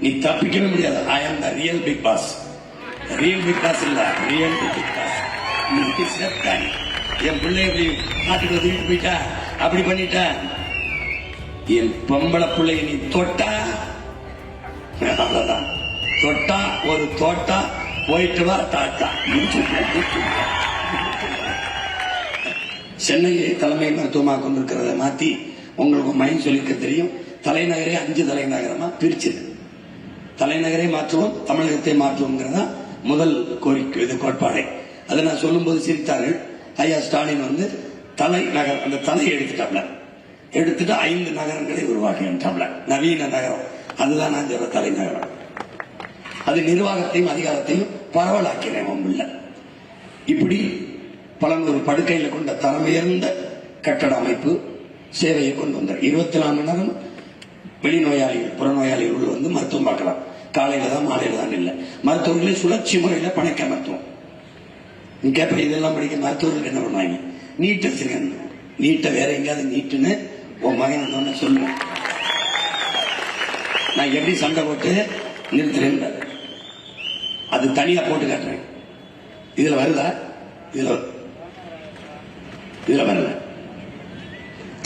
நீ தப்பிக்கவே முடியாது. I am the real big boss. Real big boss இல்ல, ரியல் பிக் பாஸ். என் பிள்ளை எப்படி நாட்டுக்கு தூக்கிட்டு போயிட்டா, அப்படி பண்ணிட்ட. என் பொம்பளை பிள்ளைய நீ தொட்டா அவ்வளவுதான். தொட்டா ஒரு தோட்டா போயிட்டு வா டாட்டா. சென்னையை தலைமை மருத்துவமாக கொண்டிருக்கிறத மாத்தி உங்களுக்கு மைண்ட் சொல்லிக்க தெரியும். தலைநகரே 5 தலைநகரமா பிரிச்சது. தலைநகரை மாற்றுவோம், தமிழகத்தை மாற்றுவோங்கிறதா முதல் கோரிக்கை, இது கோட்பாடை. அதை நான் சொல்லும் போது சிரித்தார்கள். ஐயா ஸ்டாலின் வந்து தலைநகர் அந்த தலையை எடுத்துட்டு 5 நகரங்களை உருவாக்குகின்றாப்ல. நவீன நகரம், அதுதான் நான் சொல்ற தலைநகரம். அது நிர்வாகத்தையும் அதிகாரத்தையும் பரவலாக்கினேன் உள்ள. இப்படி பல ஒரு படுக்கையில கொண்ட தரமுயர்ந்த கட்டட அமைப்பு சேவையை கொண்டு வந்தார். 24 மணி நேரம் வெளிநோயாளிகள் புறநோயாளிகள் உள்ள வந்து மருத்துவம் பார்க்கலாம். காலையில தான் மாலையில தான் இல்லை. மருத்துவர்களே சுழற்சி முறையில பணிக்க மருத்துவம். நீ கேட்ப இதெல்லாம் படிக்க மருத்துவர்கள் என்ன பண்ணுவாங்க? நீட் வச்சிருக்கேன். நீட்டை வேற எங்கேயாவது நீட்டுன்னு உன் மகன் வந்தோன்னு சொல்லுவேன். நான் எப்படி சண்டை போட்டு நிறுத்துறேன், அது தனியா போட்டு காட்டுறேன். இதுல வருதா? இதுல வரல.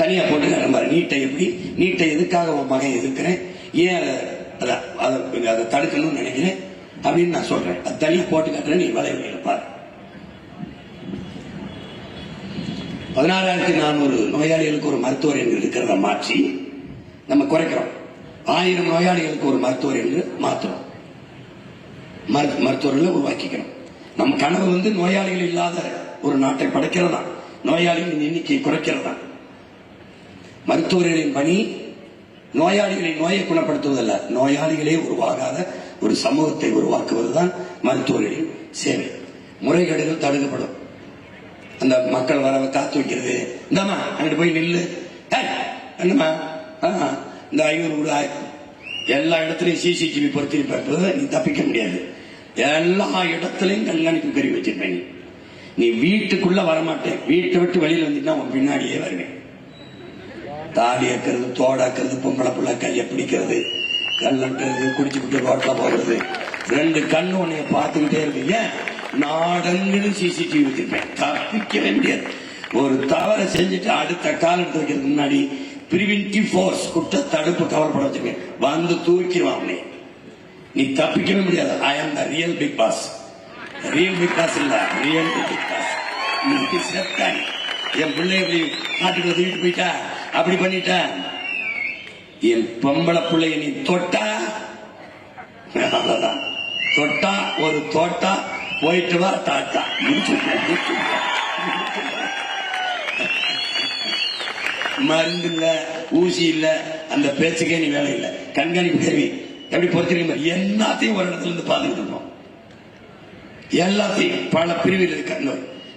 தனியா போட்டு காட்டுறேன். நீட்டை எப்படி, நீட்டை எதுக்காக உன் மகன் எதிர்க்கிறேன், ஏன் அதை தடுக்கணும்னு நினைக்கிறேன் அப்படின்னு நான் சொல்றேன். அது தனியா போட்டு காட்டுறேன். நீ வலைவலையில பாரு. 16,400 நோயாளிகளுக்கு ஒரு மருத்துவர் என்று இருக்கிறத மாற்றி நம்ம குறைக்கிறோம். 1000 நோயாளிகளுக்கு ஒரு மருத்துவர் என்று மாற்றுறோம். மருத்துவர்களை உருவாக்கிக்கிறோம். நம்ம கனவு வந்து நோயாளிகள் இல்லாத ஒரு நாட்டை படைக்கிறதா, நோயாளிகளின் எண்ணிக்கையை குறைக்கிறதா. மருத்துவர்களின் பணி நோயாளிகளின் நோயை குணப்படுத்துவதல்ல, நோயாளிகளே உருவாகாத ஒரு சமூகத்தை உருவாக்குவதுதான் மருத்துவர்களின் சேவை. முறைகேடுகள் தடுக்கப்படும். அந்த மக்கள் வர காத்து வைக்கிறது, இந்தாமா அங்கிட்டு போய் நில்லு, என்னமா இந்த 500 எல்லா இடத்துலயும் சிசிடிவி பொறுத்திருப்ப நீ தப்பிக்க முடியாது. எல்லா இடத்துலயும் கண்காணிப்பு கருவி வச்சிருப்பேன். நீ வீட்டுக்குள்ள வரமாட்டேன், வீட்டை விட்டு வெளியில வந்துட்டா உன் பின்னாடியே வருவேன். தாடி ஆக்கிறது, தோடாக்குறது, பொம்பளை புள்ள கைய பிடிக்கிறது, கல்லட்டுறது, குடிச்சு விட்டு ரோட்ல போறது, 2 கண்ணு உன்னைய பார்த்துக்கிட்டே இருக்கு. ஏன்? நாடங்குன்னு சிசிடிவி வச்சிருப்பேன். தப்பிக்கவே முடியாது. ஒரு தவறை செஞ்சுட்டு அடுத்த கால் எடுத்து வைக்கிறதுக்கு முன்னாடி பிரிவென்டிவ் ஃபோர்ஸ், குற்ற தடுப்பு கவலைப்பட வச்சிருக்கேன். வந்து தூக்கிடுவான் உன்னை. நீ தப்பிக்கவே முடியாது. I am the real big boss. Real big boss இல்ல, ரியல் பிக் பாஸ். என் பிள்ளை எப்படி நாட்டுக்கு தூக்கிட்டு போயிட்டா, அப்படி பண்ணிட்ட. என் பொம்பளை பிள்ளைய நீ தொட்டா அவ்வளவுதான். தொட்டா ஒரு தோட்டா போயிட்டு வா டாட்டா. மருந்து இல்ல, ஊசி இல்ல, அந்த பேச்சுக்கே நீ வேலை இல்லை. கண்காணிப்பு கருவி எப்படி பொறுத்திருக்க, எல்லாத்தையும் ஒரு இடத்துல இருந்து பார்த்துட்டு இருக்கோம். எல்லாத்தையும் பல பிரிவில் இருக்க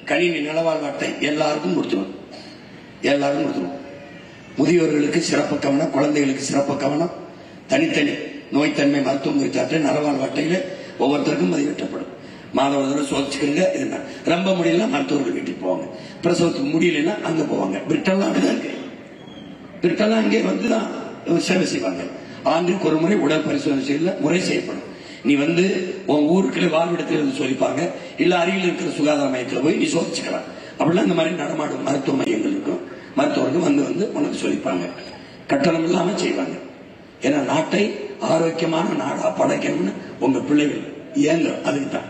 கணினி நலவாழ்வு அட்டை எல்லாருக்கும் கொடுத்துருவோம். எல்லாருக்கும் கொடுத்துருவோம். முதியோர்களுக்கு சிறப்பு கவனம், குழந்தைகளுக்கு சிறப்பு கவனம், தனித்தனி நோய்த்தன்மை மருத்துவம் குறித்த அட்டை நலவாழ்வு அட்டையில ஒவ்வொருத்தருக்கும் பதிவேற்றப்படும். மாதவர்கள் சோதிச்சுக்கிறீங்க. இது ரொம்ப முடியல மருத்துவர்கள் வீட்டுக்கு போவாங்க. பிரசவத்துக்கு முடியலன்னா அங்க போவாங்க. பிரிட்டன்லாம் அப்படிதான் இருக்கு. பிரிட்டன்லாம் அங்கே வந்துதான் சேவை செய்வாங்க. ஆண்டுக்கு ஒரு முறை உடல் பரிசோதனை செய்யல முறை செய்யப்படும். நீ வந்து உன் ஊருக்குள்ள வாழ்விடத்தில் வந்து சோதிப்பாங்க, இல்ல அருகில் இருக்கிற சுகாதார மையத்தில் போய் நீ சோதிச்சுக்கலாம். அப்படிலாம் இந்த மாதிரி நடமாடும் மருத்துவ மையங்கள் இருக்கும். மருத்துவர்கள் வந்து உனக்கு சோதிப்பாங்க. கட்டணம் இல்லாம செய்வாங்க. ஏன்னா நாட்டை ஆரோக்கியமான நாடா படைக்கணும்னு உங்க பிள்ளைகள் ஏங்க அதுக்கு தான்.